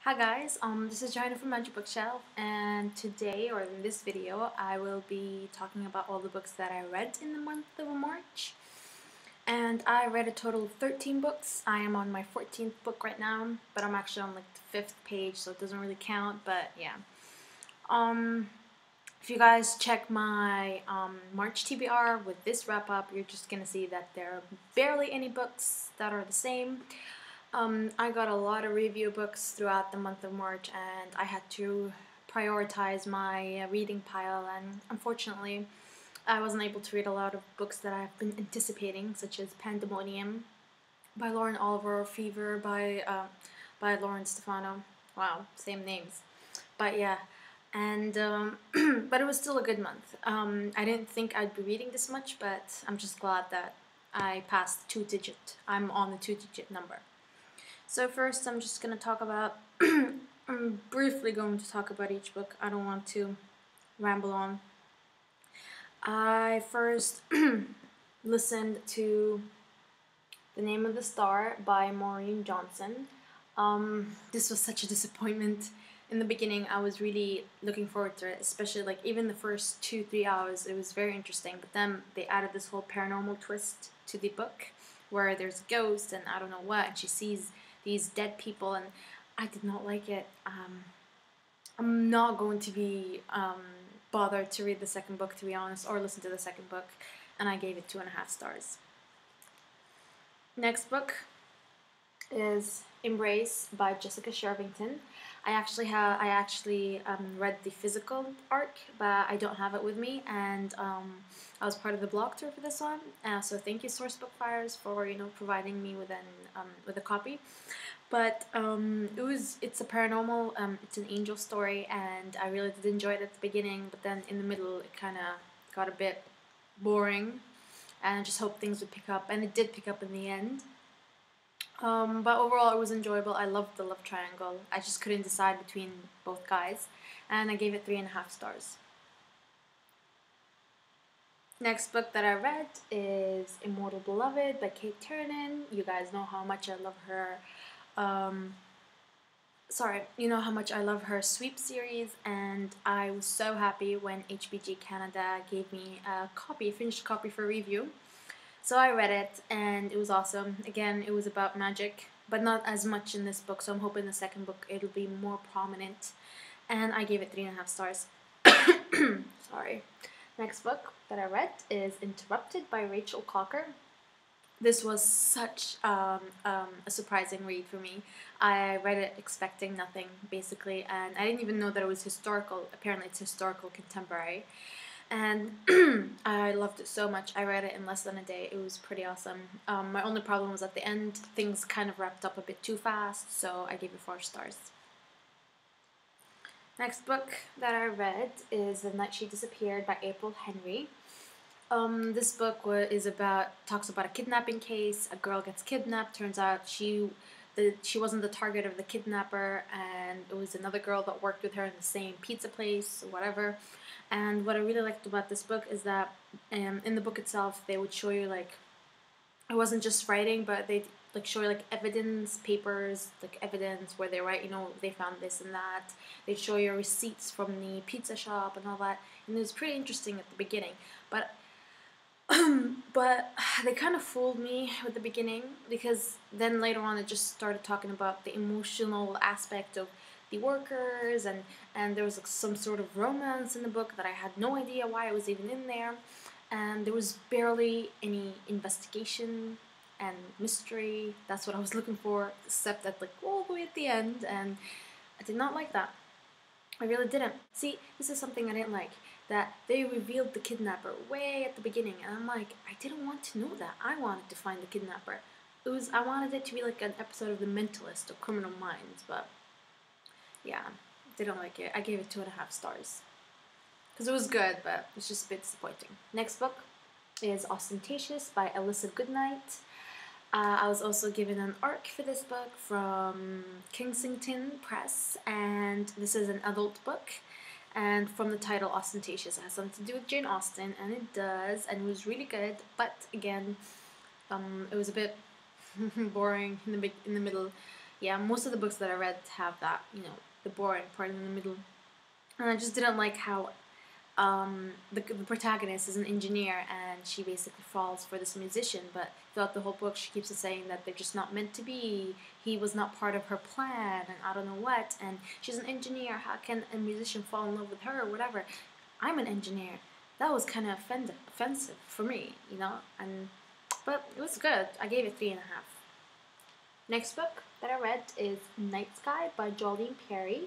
Hi guys, this is Juhina from Majibookshelf, and today, or in this video, I will be talking about all the books that I read in the month of March. And I read a total of 13 books. I am on my 14th book right now, but I'm actually on like the 5th page, so it doesn't really count, but yeah. If you guys check my March TBR with this wrap up, you're just gonna see that there are barely any books that are the same. I got a lot of review books throughout the month of March, and I had to prioritize my reading pile, and unfortunately I wasn't able to read a lot of books that I've been anticipating, such as Pandemonium by Lauren Oliver, Fever by Lauren Stefano. Wow, same names. But yeah, and but it was still a good month. I didn't think I'd be reading this much, but I'm just glad that I passed two-digit. I'm on the two-digit number. So first I'm just going to talk about, I'm briefly going to talk about each book. I don't want to ramble on. I first listened to The Name of the Star by Maureen Jensen. This was such a disappointment. In the beginning I was really looking forward to it, especially like even the first 2-3 hours. It was very interesting, but then they added this whole paranormal twist to the book where there's a ghost and I don't know what, and she sees these dead people, and I did not like it. I'm not going to be bothered to read the second book, to be honest, or listen to the second book, and I gave it 2.5 stars. Next book is Embrace by Jessica Shirvington. I actually read the physical arc, but I don't have it with me, and I was part of the blog tour for this one. So thank you, Sourcebook Fires, for providing me with a copy. But it's a paranormal, it's an angel story, and I really did enjoy it at the beginning. But then in the middle, it kind of got a bit boring, and I just hoped things would pick up, and it did pick up in the end. But overall it was enjoyable. I loved the love triangle. I just couldn't decide between both guys, and I gave it 3.5 stars. Next book that I read is Immortal Beloved by Cate Tiernan. You guys know how much I love her. You know how much I love her Sweep series, and I was so happy when HBG Canada gave me a finished copy for review. So I read it, and it was awesome. Again, it was about magic, but not as much in this book, so I'm hoping the second book it'll be more prominent. And I gave it 3.5 stars. Sorry. Next book that I read is Interrupted by Rachel Cocker. This was such a surprising read for me. I read it expecting nothing, basically, and I didn't even know that it was historical. Apparently it's historical contemporary. And I loved it so much. I read it in less than a day. It was pretty awesome. My only problem was at the end, things kind of wrapped up a bit too fast, so I gave it 4 stars. Next book that I read is The Night She Disappeared by April Henry. This book talks about a kidnapping case. A girl gets kidnapped. Turns out she wasn't the target of the kidnapper, and it was another girl that worked with her in the same pizza place, or whatever. And what I really liked about this book is that in the book itself, they would show you, like, it wasn't just writing, but they'd like show you like evidence papers, like evidence where they write, they found this and that. They'd show you receipts from the pizza shop and all that, and it was pretty interesting at the beginning. But but they kind of fooled me with the beginning, because then later on it just started talking about the emotional aspect of the workers, and there was like some sort of romance in the book that I had no idea why it was even in there, and there was barely any investigation and mystery. That's what I was looking for, except at like all the way at the end, and I did not like that. I really didn't. See, this is something I didn't like, that they revealed the kidnapper way at the beginning, and I'm like, I didn't want to know that. I wanted to find the kidnapper. I wanted it to be like an episode of The Mentalist or Criminal Minds, but yeah, didn't like it. I gave it 2.5 stars. Because it was good, but it's just a bit disappointing. Next book is Austentatious by Alyssa Goodnight. I was also given an ARC for this book from Kensington Press, and this is an adult book. And from the title, Austentatious, it has something to do with Jane Austen, and it does, and it was really good. But again, it was a bit boring in the middle. yeah, most of the books that I read have that, you know, the boring part in the middle. And I just didn't like how the protagonist is an engineer and she basically falls for this musician, but throughout the whole book she keeps saying that they're just not meant to be. He was not part of her plan, and I don't know what. And she's an engineer. How can a musician fall in love with her or whatever? I'm an engineer. That was kind of offensive for me, you know. And but it was good. I gave it 3.5. Next book that I read is Night Sky by Jolene Perry.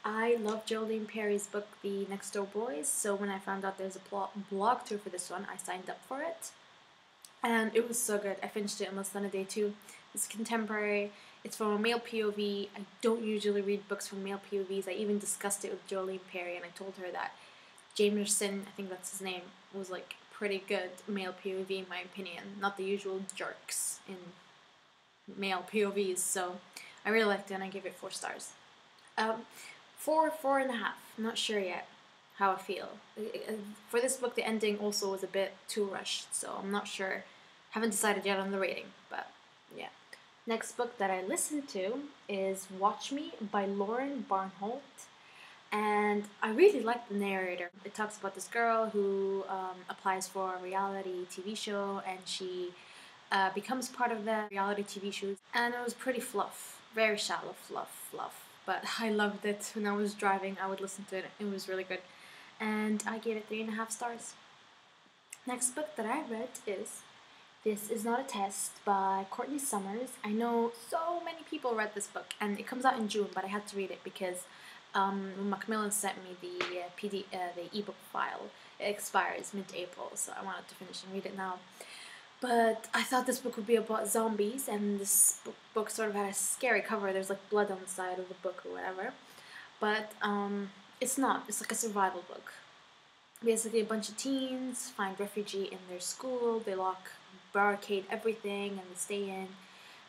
I love Jolene Perry's book, The Next Door Boys, so when I found out there's a blog tour for this one, I signed up for it. And it was so good. I finished it in less than a day too. It's contemporary. It's from a male POV. I don't usually read books from male POVs. I even discussed it with Jolene Perry, and I told her that Jamerson, I think that's his name, was like pretty good male POV in my opinion. Not the usual jerks in male POVs, so I really liked it and I gave it 4 stars. 4.5. I'm not sure yet how I feel. For this book, the ending also was a bit too rushed, so I'm not sure. Haven't decided yet on the rating, but yeah. Next book that I listened to is Watch Me by Lauren Barnholdt, and I really like the narrator. It talks about this girl who applies for a reality TV show, and she becomes part of the reality TV shows, and it was pretty fluff, very shallow fluff. But I loved it. When I was driving, I would listen to it. It was really good, and I gave it 3.5 stars. Next book that I read is This Is Not a Test by Courtney Summers. I know so many people read this book, and it comes out in June, but I had to read it because Macmillan sent me the ebook file. It expires mid-April, so I wanted to finish and read it now. But I thought this book would be about zombies, and this book sort of had a scary cover. There's like blood on the side of the book or whatever. But it's not. It's like a survival book. Basically, a bunch of teens find refugee in their school. They barricade everything, and they stay in,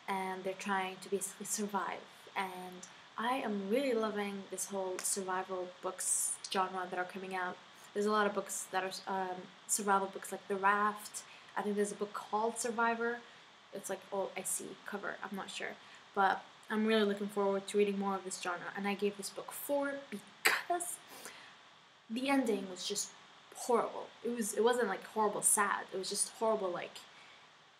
and they're trying to basically survive. And I am really loving this whole survival books genre that are coming out. There's a lot of books that are survival books, like The Raft. I think there's a book called Survivor. It's like all I see cover. I'm not sure, but I'm really looking forward to reading more of this genre. And I gave this book 4 because the ending was just horrible. It wasn't like horrible sad. It was just horrible like,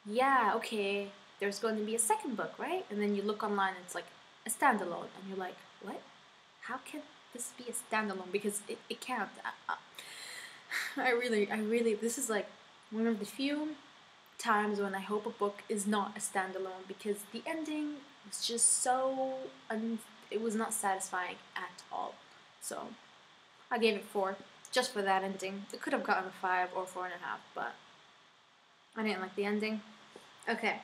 yeah, okay, there's going to be a second book, right? And then you look online and it's like a standalone, and you're like, what? How can this be a standalone? Because it can't. I really, this is like one of the few times when I hope a book is not a standalone, because the ending was just so it was not satisfying at all. So I gave it 4 just for that ending. It could have gotten a 5 or 4.5, but I didn't like the ending. Okay,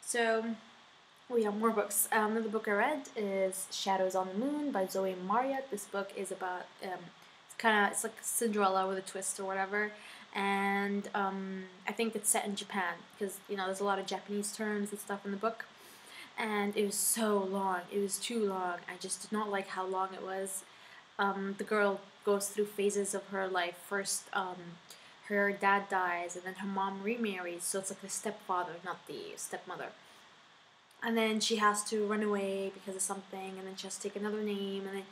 so we have more books. Another book I read is Shadows on the Moon by Zoe Marriott. This book is about it's like Cinderella with a twist or whatever, and I think it's set in Japan because there's a lot of Japanese terms and stuff in the book, and it was so long. It was too long. I just did not like how long it was. The girl goes through phases of her life. First, her dad dies, and then her mom remarries, so it's like the stepfather, not the stepmother. And then she has to run away because of something, and then she has to take another name, and then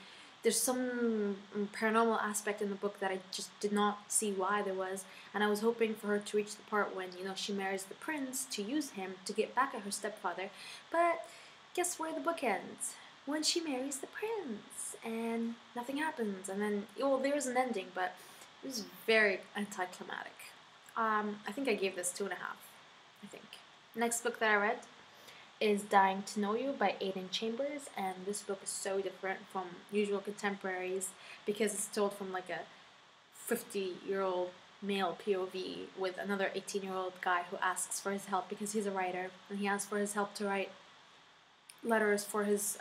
there's some paranormal aspect in the book that I just did not see why there was, and I was hoping for her to reach the part when, she marries the prince to use him to get back at her stepfather, but guess where the book ends? When she marries the prince, and nothing happens, and then, there's an ending, but it was very anticlimactic. I think I gave this 2.5, I think. Next book that I read is Dying to Know You by Aidan Chambers, and this book is so different from usual contemporaries because it's told from like a 50-year-old male POV with another 18-year-old guy who asks for his help because he's a writer, and he asks for his help to write letters for his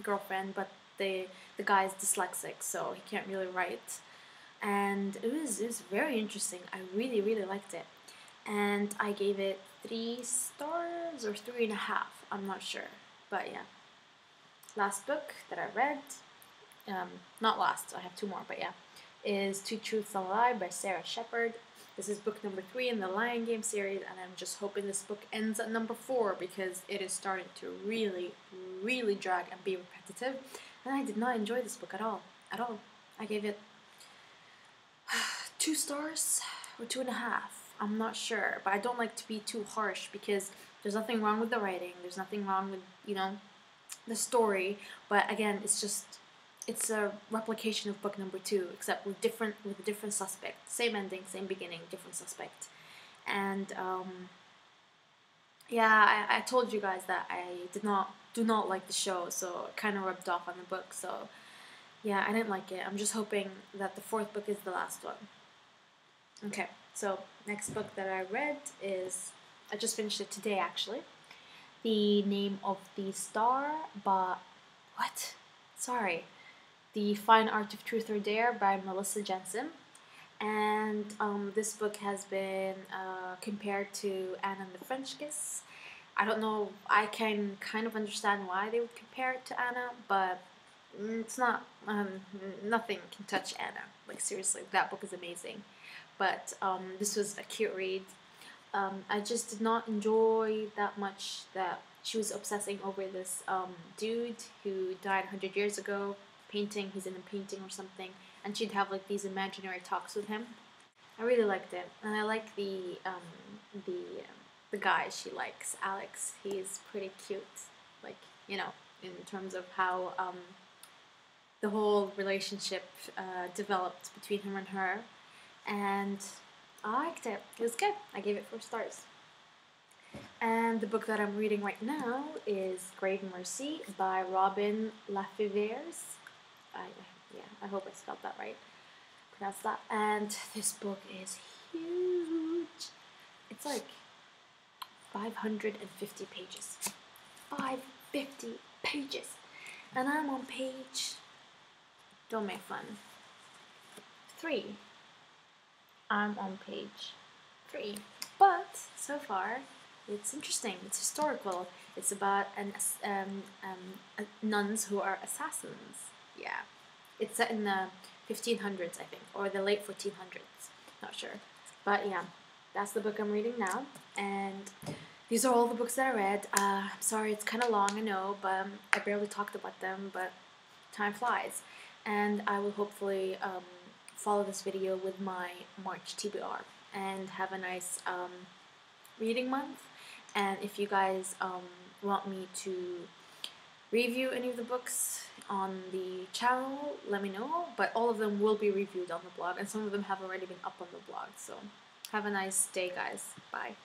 girlfriend, but the guy is dyslexic, so he can't really write. And it was very interesting. I really, really liked it. And I gave it 3 stars or 3.5. I'm not sure. But yeah. Last book that I read, not last, I have 2 more, but yeah, is Two Truths and a Lie by Shepard. This is book number 3 in the Lion Game series, and I'm just hoping this book ends at number 4 because it is starting to really, really drag and be repetitive. And I did not enjoy this book at all. At all. I gave it 2 stars or 2.5. I'm not sure, but I don't like to be too harsh because there's nothing wrong with the writing. There's nothing wrong with, you know, the story. But again, it's a replication of book number 2, except with a different suspect. Same ending, same beginning, different suspect. And yeah, I told you guys that I do not like the show, so it kind of rubbed off on the book. So yeah, I didn't like it. I'm just hoping that the 4th book is the last one. Okay, so next book that I read is, I just finished it today actually. The Name of the Star by, what? Sorry. The Fine Art of Truth or Dare by Alyssa Jensen. And this book has been compared to Anna and the French Kiss. I don't know, I can kind of understand why they would compare it to Anna, but it's not, nothing can touch Anna. Like seriously, that book is amazing. But this was a cute read. I just did not enjoy that much that she was obsessing over this dude who died 100 years ago, painting, he's in a painting or something, and she'd have like these imaginary talks with him. I really liked it, and I like the guy she likes, Alex. He's pretty cute, like, you know, in terms of how the whole relationship developed between him and her, and I liked it. It was good. I gave it 4 stars. And the book that I'm reading right now is Grave Mercy by Robin LaFevers. Yeah, I hope I spelled that right. Pronounce that. And this book is huge. It's like 550 pages. 550 pages. And I'm on page, don't make fun, 3. I'm on page 3. But so far, it's interesting. It's historical. It's about nuns who are assassins. Yeah, it's set in the 1500s, I think, or the late 1400s. Not sure, but yeah, that's the book I'm reading now. And these are all the books that I read. I'm sorry, it's kind of long, I know, but I barely talked about them. But time flies, and I will hopefully follow this video with my March TBR and have a nice reading month. And if you guys want me to review any of the books on the channel, let me know. But all of them will be reviewed on the blog, and some of them have already been up on the blog. So have a nice day, guys. Bye.